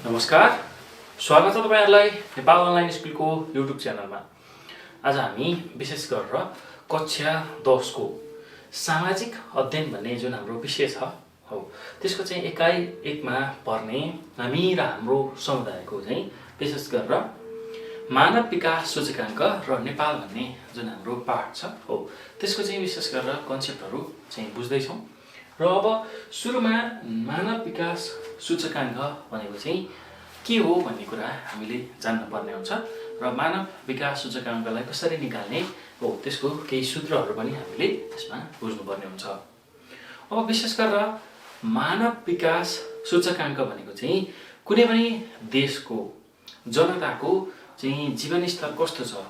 नमस्कार, स्वागत छ तपाईहरुलाई नेपाल अनलाइन स्कुलको युट्युब च्यानलमा। आज हामी विशेष गरेर कक्षा 10 को सामाजिक अध्ययन भन्ने जुन हाम्रो विषय छ हो त्यसको चाहिँ एकाइ 1 मा पर्ने हामी र हाम्रो समुदायको चाहिँ विशेष गरेर मानव विकास सूचकांक र नेपाल भन्ने जुन हाम्रो पाठ छ हो त्यसको चाहिँ विशेष गरेर कन्सेप्टहरु चाहिँ बुझ्दै छौं। र अब सुरुमा मानव विकास सूचकांक भनेको चाहिँ के हो भन्ने कुरा हामीले जान्न पर्ने हुन्छ र मानव विकास सूचकांकलाई कसरी निकाल्ने हो त्यसको केही सूत्रहरु पनि हामीले यसमा बुझ्नुपर्ने हुन्छ। अब विशेष गरेर मानव विकास सूचकांक भनेको चाहिँ कुनै पनि देशको जनताको चाहिँ जीवनस्तर कस्तो छ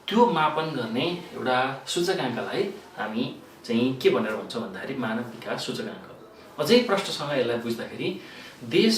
त्यो मापन गर्ने एउटा सूचकांकलाई हामी चाहिँ के भनेर भन्छौं भन्दाखेरि मानव विकास सूचकांक। अझै प्रश्नसँग यसलाई बुझ्दाखेरि देश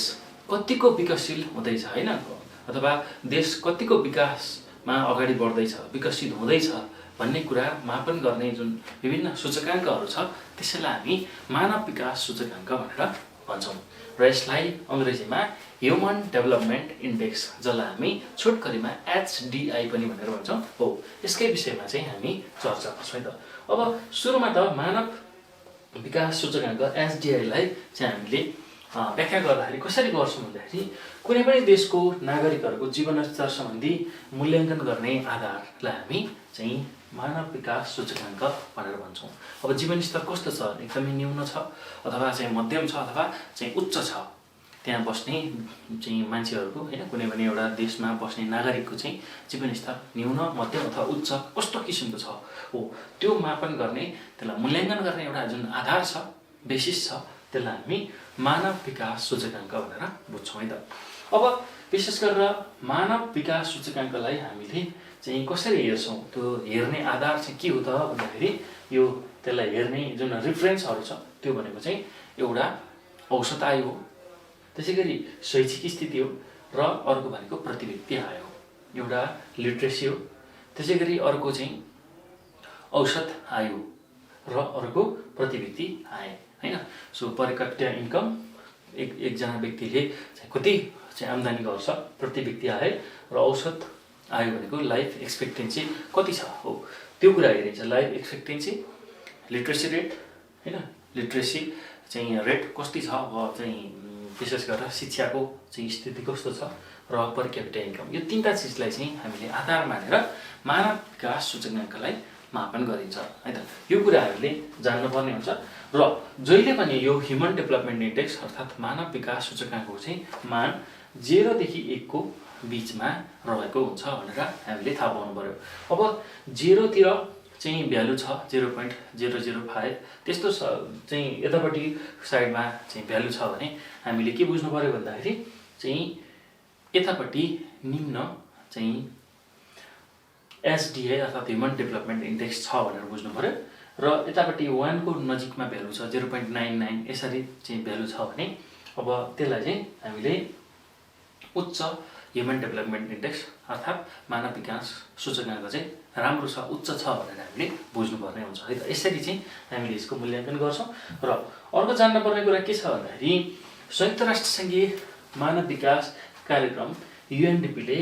कतिको विकसशील हुँदैछ हैन अथवा देश कतिको विकासमा अगाडि बढ्दैछ विकसित हुँदैछ भन्ने कुरा मापन गर्ने जुन विभिन्न सूचकांकहरु छ त्यसैलाई हामी मानव विकास सूचकांक भनेर भन्छौं। र यसलाई अंग्रेजीमा ह्युमन डेभलपमेन्ट इन्डेक्स जसलाई हामी छोटकरीमा HDI पनि भनेर भन्छौं हो यसकै विषयमा चाहिँ हामी चर्चा गर्छौं। त अब सुरुमा त मानव विकास सूचकांक HDI लाई चाहिँ हामीले व्याख्या गर्दाखेरि कसरी गर्छौं भन्दाखेरि कुनै पनि देशको नागरिकहरुको जीवनस्तर सम्बन्धी मूल्याङ्कन गर्ने आधारलाई हामी चाहिँ मानव विकास सूचकांक भनेर भन्छौं। अब जीवनस्तर कस्तो छ एकदमै न्यून छ अथवा चाहिँ मध्यम छ अथवा चाहिँ उच्च छ त्यहाँ बस्ने चाहिँ मान्छेहरुको हैन कुनै पनि एउटा देशमा बस्ने नागरिकको चाहिँ जीवनस्तर न्यून मध्यम अथवा उच्च कस्तो किसिमको छ हो त्यो मापन गर्ने त्यसलाई मूल्याङ्कन गर्ने एउटा जुन आधार छ बेसिस छ त्यसलाई हामी मानव विकास सूचकांक भनेर बुझ्छौं है त। अब विशेष गरेर मानव विकास सूचकांकलाई हामीले चाहिँ कसरी हेर्छौं त्यो हेर्ने आधार चाहिँ के हो त भन्दाखेरि यो त्यसलाई हेर्ने जुन रेफरेन्सहरु छ त्यो भनेको चाहिँ एउटा औसत आय हो त्यसैगरी शैक्षिक स्थिति हो र अर्को भनेको प्रतिव्यक्ति आय हो एउटा लिटरेसी हो त्यसैगरी अर्को चाहिँ औसत आय हो र अर्को प्रतिव्यक्ति आय हैन। सो पर क्यापिटा इन्कम एकजना व्यक्तिले चाहिँ कति चाहिँ आम्दानी गर्छ प्रति व्यक्ति आय र औसत आय भनेको लाइफ एक्सपेक्टेन्सी कति छ हो त्यो कुरा हेरिन्छ। लाइफ एक्सपेक्टेन्सी लिटरेसी रेट हैन लिटरेसी चाहिँ रेट कति छ अब चाहिँ विशेष गरेर शिक्षाको चाहिँ स्थिति कस्तो छ र पर क्यापिटा इन्कम यो तीनटा चीजलाई चाहिँ हामीले आधार मानेर मानव विकास सूचकांकलाई मापन गरिन्छ है त। यो कुरा हामीले जान्न पर्ने हुन्छ र जहिले पनि यो ह्युमन डेभलपमेन्ट इन्डेक्स अर्थात मानव विकास सूचकांकको चाहिँ मान 0 देखि 1 को बीचमा रहेको हुन्छ भनेर हामीले थाहा पाउनु पर्यो। अब 0 तिर चाहिँ भ्यालु छ 0.005 त्यस्तो चाहिँ यतापट्टि साइडमा चाहिँ भ्यालु छ भने हामीले के बुझ्नु पर्यो भन्दाखेरि चाहिँ यतापट्टि निम्न चाहिँ HDI अर्थात ह्युमन डेभलपमेन्ट इन्डेक्स छ भनेर बुझ्नु पर्यो र यतापट्टि 1 को नजिकमा भ्यालु छ 0.99 यसरी चाहिँ भ्यालु छ भने अब त्यसलाई चाहिँ हामीले उच्च ह्युमन डेभलपमेन्ट इन्डेक्स अर्थात मानव विकास सूचकांक चाहिँ राम्रो छ उच्च छ भनेर हामीले बुझ्नुपर्ने हुन्छ है त। यसरी चाहिँ हामीले यसको मूल्याङ्कन गर्छौं र अर्को जान्न पर्ने कुरा के छ भन्दाखेरि संयुक्त राष्ट्र संघीय मानव विकास कार्यक्रम UNDP ले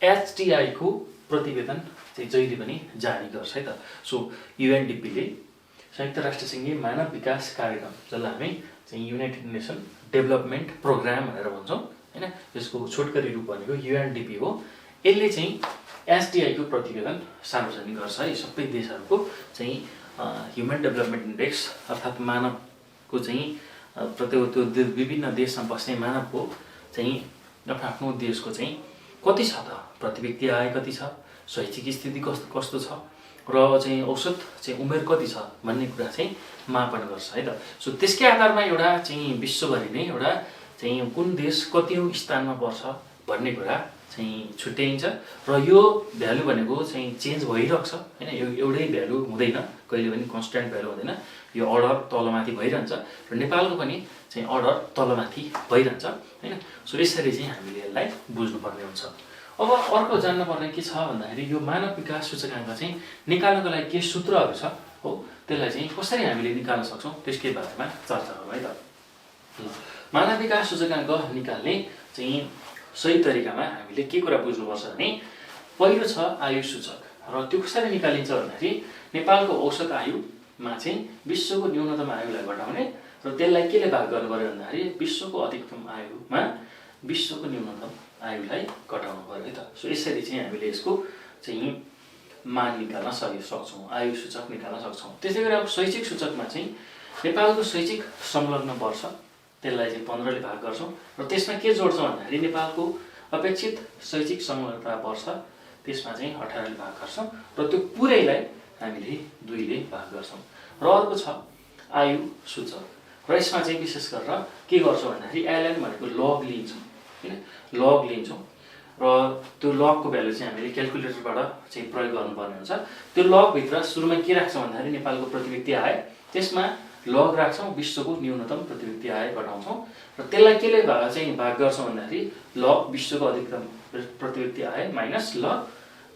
HDI को प्रतिवेदन चाहिँ जहिले पनि जारी गर्छ है त। सो UNDP ले संयुक्त राष्ट्र संघीय मानव विकास कार्यक्रम जसलाई हामी चाहिँ युनाइटेड नेसन डेभलपमेन्ट प्रोग्राम भनेर भन्छौं हैन यसको छोटकरी रूप भनेको UNDP हो। यसले चाहिँ HDI को प्रतिवेदन सार्वजनिक गर्छ है सबै देशहरुको चाहिँ ह्युमन डेभलपमेन्ट इन्डेक्स अर्थात मानवको चाहिँ त्यो विभिन्न देशमा बस्ने मानवको चाहिँ आफ्नो देशको चाहिँ कति छ त प्रतिव्यक्ति आय कति छ शैक्षिक स्थिति कस्तो छ र चाहिँ औसत चाहिँ उमेर कति छ भन्ने कुरा चाहिँ मापन गर्छ है त। सो त्यसकै आधारमा एउटा चाहिँ विश्वभरि नै एउटा चाहिँ कुन देश कतिौं स्थानमा पर्छ भन्ने कुरा चाहिँ छुट्याइन्छ र यो भ्यालु भनेको चाहिँ चेन्ज भइरहन्छ हैन यो एउटै भ्यालु हुँदैन कहिले पनि कन्स्ट्यान्ट भ्यालु हुँदैन यो अर्डर तलमाथि भइरहन्छ र नेपालको पनि चाहिँ अर्डर तलमाथि भइरहन्छ हैन। सो यसरी चाहिँ हामीले यसलाई बुझ्नुपर्ने हुन्छ। अब अर्को जान्न पर्ने के छ भन्दाखेरि यो मानव विकास सूचकांक चाहिँ निकाल्नको लागि के सूत्रहरु छ हो त्यसलाई चाहिँ कसरी हामीले निकाल्न सक्छौं त्यसकै बारेमा चर्चा गरौँ है त। मानव विकास सूचकाङ्क निकाल्ने चाहिँ सही तरिकामा हामीले के कुरा बुझ्नुपर्छ भने पहिलो छ आयु सूचक र त्यो कसरी निकालिन्छ भन्दाखेरि नेपालको औसत आयुमा चाहिँ विश्वको न्यूनतम आयुलाई घटाउने र त्यसलाई केले भाग गर्नु पर्यो भन्दाखेरि विश्वको अधिकतम आयुमा विश्वको न्यूनतम आयुलाई घटाउनु पर्यो है त। सो यसरी चाहिँ हामीले यसको चाहिँ मान निकाल्न सक्छौँ, आयु सूचक निकाल्न सक्छौँ। त्यसै गरी अब शैक्षिक सूचकमा चाहिँ नेपालको शैक्षिक संलग्न वर्ष त्यसलाई चाहिँ 15 ले भाग गर्छौँ र त्यसमा के जोड्छौँ भन्दाखेरि नेपालको अपेक्षित शैक्षिक संलग्नता वर्ष त्यसमा चाहिँ 18 ले भाग गर्छौँ र त्यो पुरैलाई हामीले 2 ले भाग गर्छौँ। र अर्को छ आयु सूचक र यसमा चाहिँ विशेष गरेर के गर्छौँ भन्दाखेरि एलएन भनेको लग लिन्छौँ हैन, लग लिन्छौँ र त्यो लगको भ्यालु चाहिँ हामीले क्याल्कुलेटरबाट चाहिँ प्रयोग गर्नुपर्ने हुन्छ। त्यो लगभित्र सुरुमा के राख्छौँ भन्दाखेरि नेपालको प्रति व्यक्ति आय, त्यसमा लग राख्छौँ विश्वको न्यूनतम प्रति व्यक्ति आय घटाउँछौँ र त्यसलाई केले चाहिँ भाग गर्छौँ भन्दाखेरि लग विश्वको अधिकतम प्रति व्यक्ति आय माइनस लग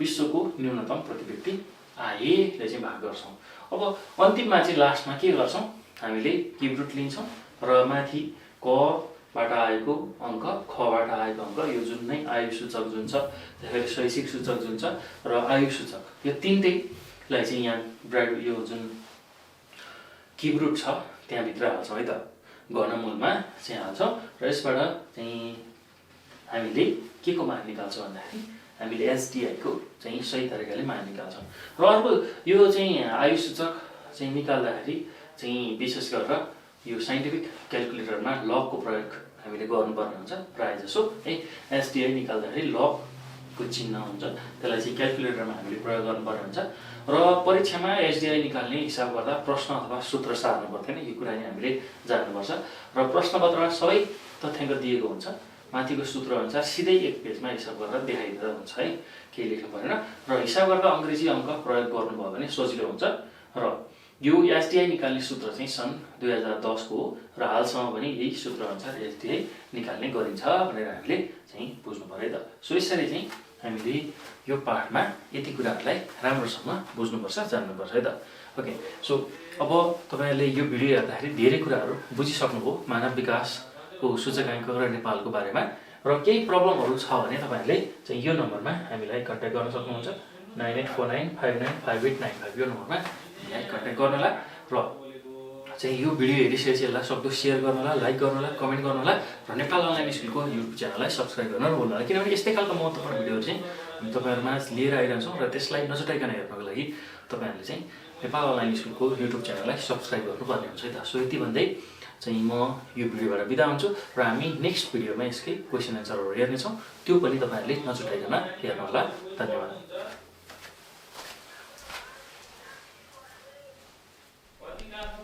विश्वको न्यूनतम प्रति व्यक्ति आयले चाहिँ भाग गर्छौँ। अब अन्तिममा चाहिँ लास्टमा के गर्छौँ हामीले क्युब रुट लिन्छौँ र माथि कबाट आएको अङ्क खबाट आएको अङ्क यो जुन नै आयु सूचक जुन छ त्यसैले शैक्षिक सूचक जुन छ र आयु सूचक यो तीनटैलाई चाहिँ यहाँ ब्राकेट यो जुन क्युब रुट छ त्यहाँभित्र हाल्छौँ है त, घनमूलमा चाहिँ हाल्छौँ र यसबाट चाहिँ हामीले के को मान निकाल्छौँ भन्दाखेरि हामीले एसडिआईको चाहिँ सही तरिकाले मान निकाल्छौँ। र अर्को यो चाहिँ आयु सूचक चाहिँ निकाल्दाखेरि चाहिँ विशेष गरेर यो साइन्टिफिक क्याल्कुलेटरमा लगको प्रयोग हामीले गर्नुपर्ने हुन्छ प्रायः जसो है। एसडिआई निकाल्दाखेरि लगको चिन्ह हुन्छ त्यसलाई चाहिँ क्याल्कुलेटरमा हामीले प्रयोग गर्नुपर्ने हुन्छ र परीक्षामा एसडिआई निकाल्ने हिसाब गर्दा प्रश्न अथवा सूत्र सार्नु पर्दैन, यो कुरा चाहिँ हामीले जान्नुपर्छ र प्रश्नपत्रमा सबै तथ्याङ्क दिएको हुन्छ, माथिको सूत्र अनुसार सिधै एक पेजमा हिसाब गरेर देखाइदिँदा हुन्छ है, केही लेख्नु परेन र हिसाब गर्दा अङ्ग्रेजी अङ्क प्रयोग गर्नुभयो भने सजिलो हुन्छ। र यो एसडिआई निकाल्ने सूत्र चाहिँ सन् 2010 को हो र हालसम्म पनि यही सूत्र अनुसार एसडिआई निकाल्ने गरिन्छ भनेर हामीले चाहिँ बुझ्नु पर्यो त। सो यसरी चाहिँ हामीले यो पाठमा यति कुराहरूलाई राम्रोसँग बुझ्नुपर्छ, जान्नुपर्छ है त। ओके, सो अब तपाईँहरूले यो भिडियो हेर्दाखेरि धेरै कुराहरू बुझिसक्नुभयो मानव विकासको सूचकाङ्क र नेपालको बारेमा र केही प्रब्लमहरू छ भने तपाईँहरूले चाहिँ यो नम्बरमा हामीलाई कन्ट्याक्ट गर्न सक्नुहुन्छ 9849595895 यो नम्बरमा हामीलाई कन्ट्याक्ट गर्नुहोला र चाहिँ यो भिडियो हेरिसकेपछि यसलाई सक्दो सेयर गर्नुहोला, लाइक गर्नुहोला, कमेन्ट गर्नुहोला र नेपाल अनलाइन स्कुलको युट्युब च्यानललाई सब्सक्राइब गर्न नभुल्नुहोला, किनभने यस्तै खालको महत्त्वपूर्ण भिडियोहरू चाहिँ हामी तपाईँहरूमा लिएर आइरहन्छौँ र त्यसलाई नछुटाइकन हेर्नको लागि तपाईँहरूले चाहिँ नेपाल अनलाइन स्कुलको युट्युब च्यानललाई सब्सक्राइब गर्नुपर्ने हुन्छ है त। सो यति भन्दै चाहिँ म यो भिडियोबाट बिदा हुन्छु र हामी नेक्स्ट भिडियोमा यसकै क्वेसन एन्सरहरू हेर्नेछौँ, त्यो पनि तपाईँहरूले नछुटाइकन हेर्नुहोला। धन्यवाद।